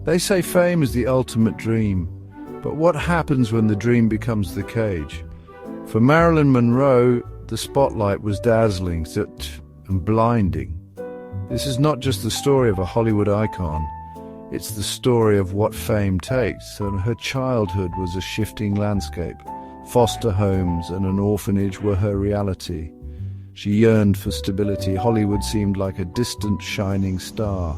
They say fame is the ultimate dream, but what happens when the dream becomes the cage? For Marilyn Monroe, the spotlight was dazzling and blinding. This is not just the story of a Hollywood icon, it's the story of what fame takes, and her childhood was a shifting landscape. Foster homes and an orphanage were her reality. She yearned for stability. Hollywood seemed like a distant shining star,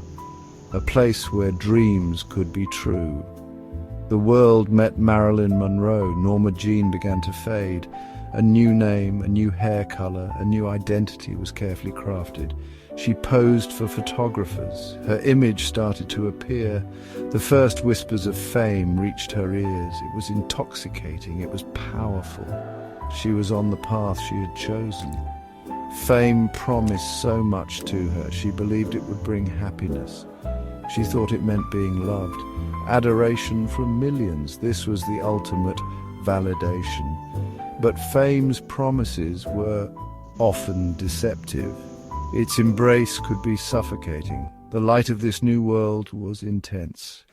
a place where dreams could be true. The world met Marilyn Monroe. Norma Jean began to fade. A new name, a new hair color, a new identity was carefully crafted. She posed for photographers. Her image started to appear. The first whispers of fame reached her ears. It was intoxicating. It was powerful. She was on the path she had chosen. Fame promised so much to her. She believed it would bring happiness. She thought it meant being loved. Adoration from millions. This was the ultimate validation. But fame's promises were often deceptive. Its embrace could be suffocating. The light of this new world was intense.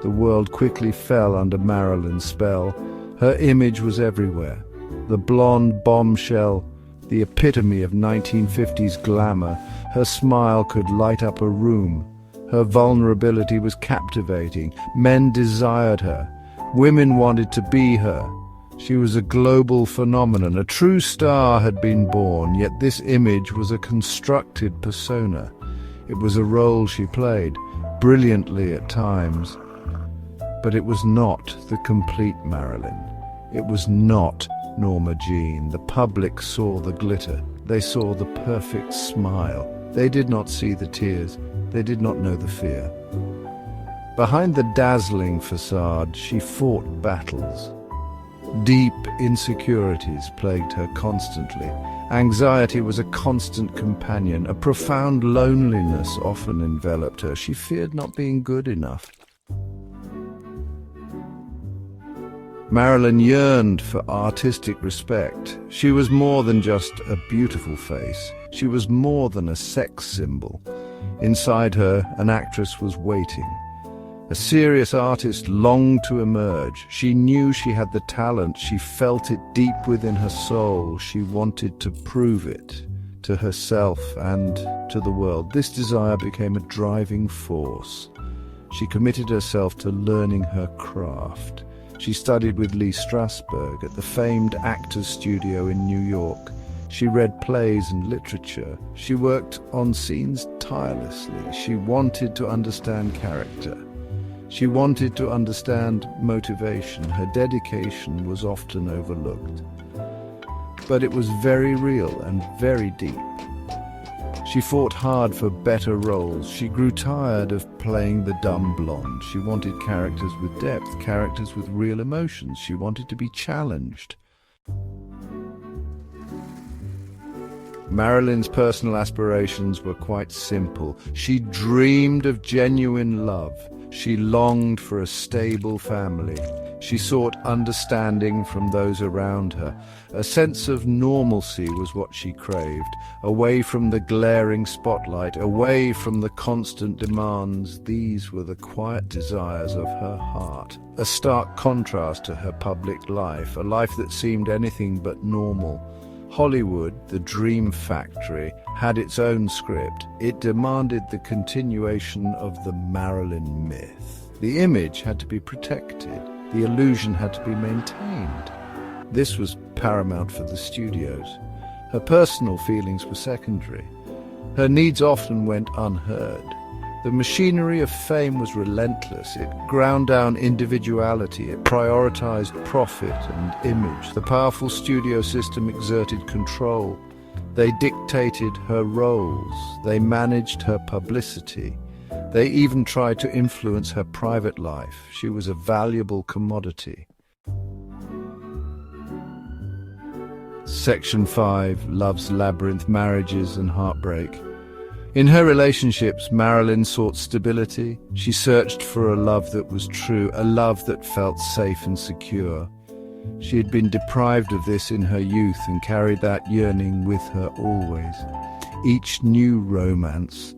The world quickly fell under Marilyn's spell. Her image was everywhere. The blonde bombshell, the epitome of 1950s glamour. Her smile could light up a room. Her vulnerability was captivating. Men desired her. Women wanted to be her. She was a global phenomenon. A true star had been born, yet this image was a constructed persona. It was a role she played, brilliantly at times. But it was not the complete Marilyn. It was not Norma Jean. The public saw the glitter. They saw the perfect smile. They did not see the tears. They did not know the fear. Behind the dazzling facade, she fought battles. Deep insecurities plagued her constantly. Anxiety was a constant companion. A profound loneliness often enveloped her. She feared not being good enough. Marilyn yearned for artistic respect. She was more than just a beautiful face. She was more than a sex symbol. Inside her, an actress was waiting. A serious artist longed to emerge. She knew she had the talent. She felt it deep within her soul. She wanted to prove it to herself and to the world. This desire became a driving force. She committed herself to learning her craft. She studied with Lee Strasberg at the famed Actors Studio in New York. She read plays and literature. She worked on scenes tirelessly. She wanted to understand character. She wanted to understand motivation. Her dedication was often overlooked. But it was very real and very deep. She fought hard for better roles. She grew tired of playing the dumb blonde. She wanted characters with depth, characters with real emotions. She wanted to be challenged. Marilyn's personal aspirations were quite simple. She dreamed of genuine love. She longed for a stable family. She sought understanding from those around her. A sense of normalcy was what she craved, away from the glaring spotlight, away from the constant demands. These were the quiet desires of her heart, a stark contrast to her public life, a life that seemed anything but normal. Hollywood, the dream factory, had its own script. It demanded the continuation of the Marilyn myth. The image had to be protected. The illusion had to be maintained. This was paramount for the studios. Her personal feelings were secondary. Her needs often went unheard. The machinery of fame was relentless. It ground down individuality. It prioritized profit and image. The powerful studio system exerted control. They dictated her roles. They managed her publicity. They even tried to influence her private life. She was a valuable commodity. Section 5, Love's Labyrinth, Marriages and Heartbreak. In her relationships, Marilyn sought stability. She searched for a love that was true, a love that felt safe and secure. She had been deprived of this in her youth and carried that yearning with her always. Each new romance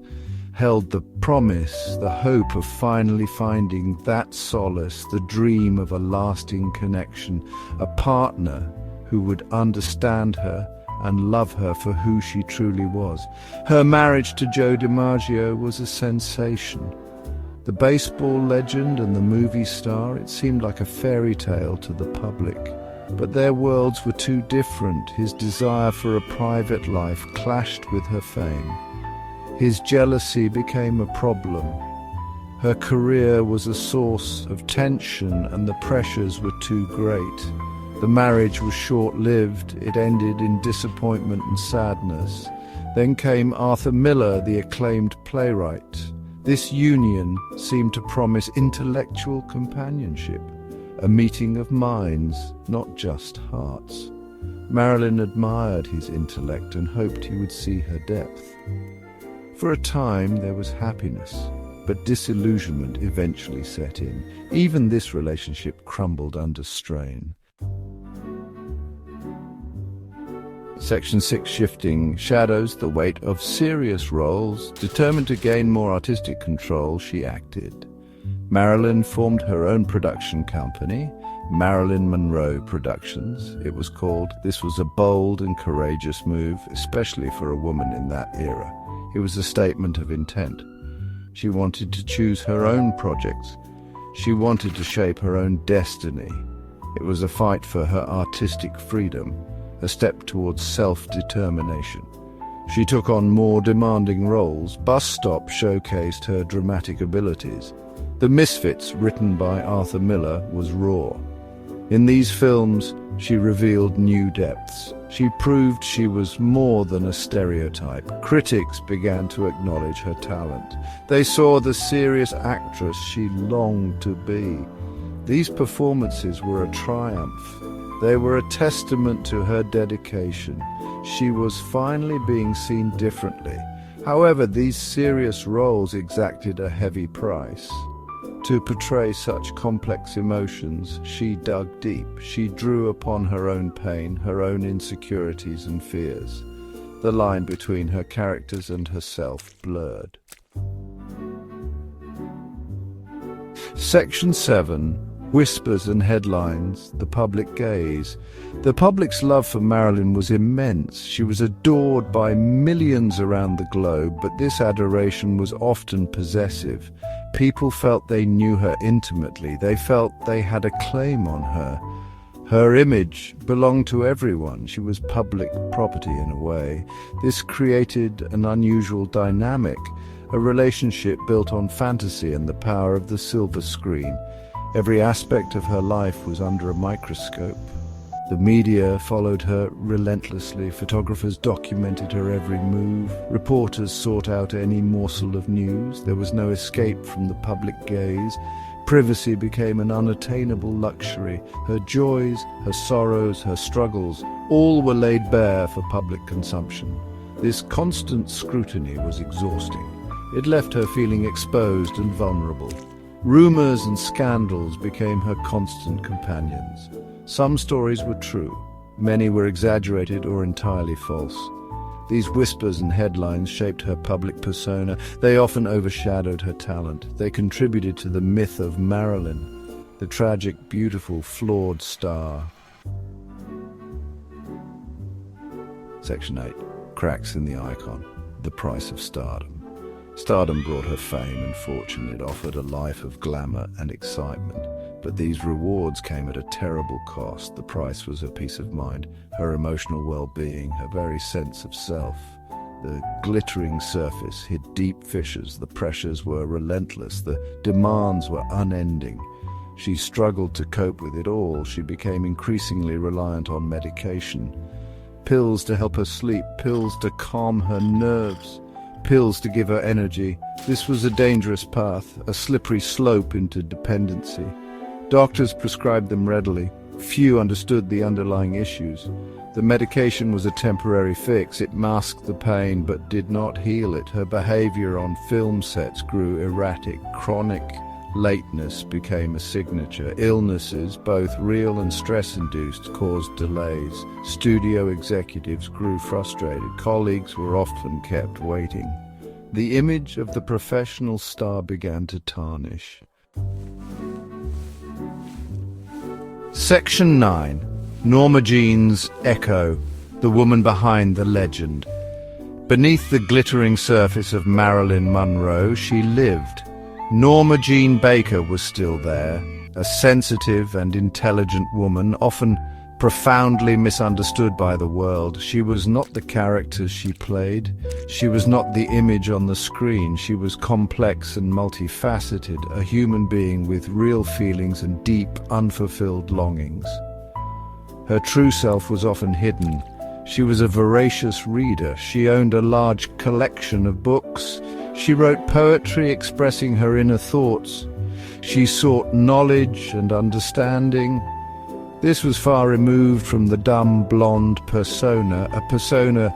held the promise, the hope of finally finding that solace, the dream of a lasting connection, a partner who would understand her and love her for who she truly was. Her marriage to Joe DiMaggio was a sensation. The baseball legend and the movie star, it seemed like a fairy tale to the public. But their worlds were too different. His desire for a private life clashed with her fame. His jealousy became a problem. Her career was a source of tension and the pressures were too great. The marriage was short-lived. It ended in disappointment and sadness. Then came Arthur Miller, the acclaimed playwright. This union seemed to promise intellectual companionship, a meeting of minds, not just hearts. Marilyn admired his intellect and hoped he would see her depth. For a time there was happiness, but disillusionment eventually set in. Even this relationship crumbled under strain. Section 6 shifting shadows the weight of serious roles. Determined to gain more artistic control, she acted. Marilyn formed her own production company, Marilyn Monroe Productions, it was called. This was a bold and courageous move, especially for a woman in that era. It was a statement of intent. She wanted to choose her own projects. She wanted to shape her own destiny. It was a fight for her artistic freedom, a step towards self-determination. She took on more demanding roles. Bus Stop showcased her dramatic abilities. The Misfits, written by Arthur Miller, was raw. In these films, she revealed new depths. She proved she was more than a stereotype. Critics began to acknowledge her talent. They saw the serious actress she longed to be. These performances were a triumph. They were a testament to her dedication. She was finally being seen differently. However, these serious roles exacted a heavy price. To portray such complex emotions, she dug deep. She drew upon her own pain, her own insecurities and fears. The line between her characters and herself blurred. Section 7. Whispers and headlines, the public gaze. The public's love for Marilyn was immense. She was adored by millions around the globe, but this adoration was often possessive. People felt they knew her intimately. They felt they had a claim on her. Her image belonged to everyone. She was public property in a way. This created an unusual dynamic, a relationship built on fantasy and the power of the silver screen. Every aspect of her life was under a microscope. The media followed her relentlessly. Photographers documented her every move. Reporters sought out any morsel of news. There was no escape from the public gaze. Privacy became an unattainable luxury. Her joys, her sorrows, her struggles, all were laid bare for public consumption. This constant scrutiny was exhausting. It left her feeling exposed and vulnerable. Rumors and scandals became her constant companions. Some stories were true. Many were exaggerated or entirely false. These whispers and headlines shaped her public persona. They often overshadowed her talent. They contributed to the myth of Marilyn, the tragic, beautiful, flawed star. Section 8. Cracks in the icon. The price of stardom. Stardom brought her fame and fortune. It offered a life of glamour and excitement. But these rewards came at a terrible cost. The price was her peace of mind, her emotional well-being, her very sense of self. The glittering surface hid deep fissures. The pressures were relentless. The demands were unending. She struggled to cope with it all. She became increasingly reliant on medication. Pills to help her sleep, pills to calm her nerves, pills to give her energy. This was a dangerous path, a slippery slope into dependency. Doctors prescribed them readily. Few understood the underlying issues. The medication was a temporary fix. It masked the pain but did not heal it. Her behavior on film sets grew erratic. Chronic lateness became a signature. Illnesses, both real and stress-induced, caused delays. Studio executives grew frustrated. Colleagues were often kept waiting. The image of the professional star began to tarnish. Section 9. Norma Jean's Echo, the woman behind the legend. Beneath the glittering surface of Marilyn Monroe, she lived. Norma Jean Baker was still there, a sensitive and intelligent woman, often profoundly misunderstood by the world. She was not the characters she played. She was not the image on the screen. She was complex and multifaceted, a human being with real feelings and deep, unfulfilled longings. Her true self was often hidden. She was a voracious reader. She owned a large collection of books. She wrote poetry expressing her inner thoughts. She sought knowledge and understanding. This was far removed from the dumb, blonde persona, a persona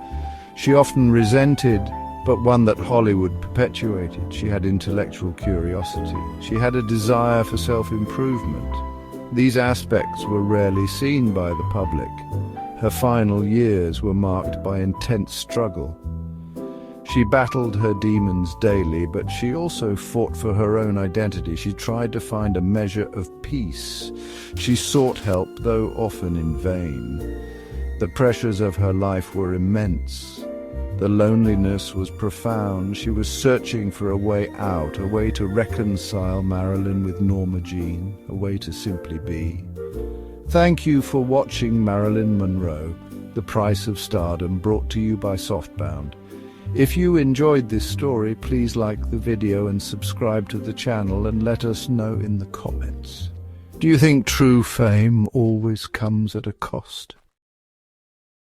she often resented, but one that Hollywood perpetuated. She had intellectual curiosity. She had a desire for self-improvement. These aspects were rarely seen by the public. Her final years were marked by intense struggle. She battled her demons daily, but she also fought for her own identity. She tried to find a measure of peace. She sought help, though often in vain. The pressures of her life were immense. The loneliness was profound. She was searching for a way out, a way to reconcile Marilyn with Norma Jean, a way to simply be. Thank you for watching Marilyn Monroe, The Price of Stardom, brought to you by Softbound. If you enjoyed this story, please like the video and subscribe to the channel and let us know in the comments. Do you think true fame always comes at a cost?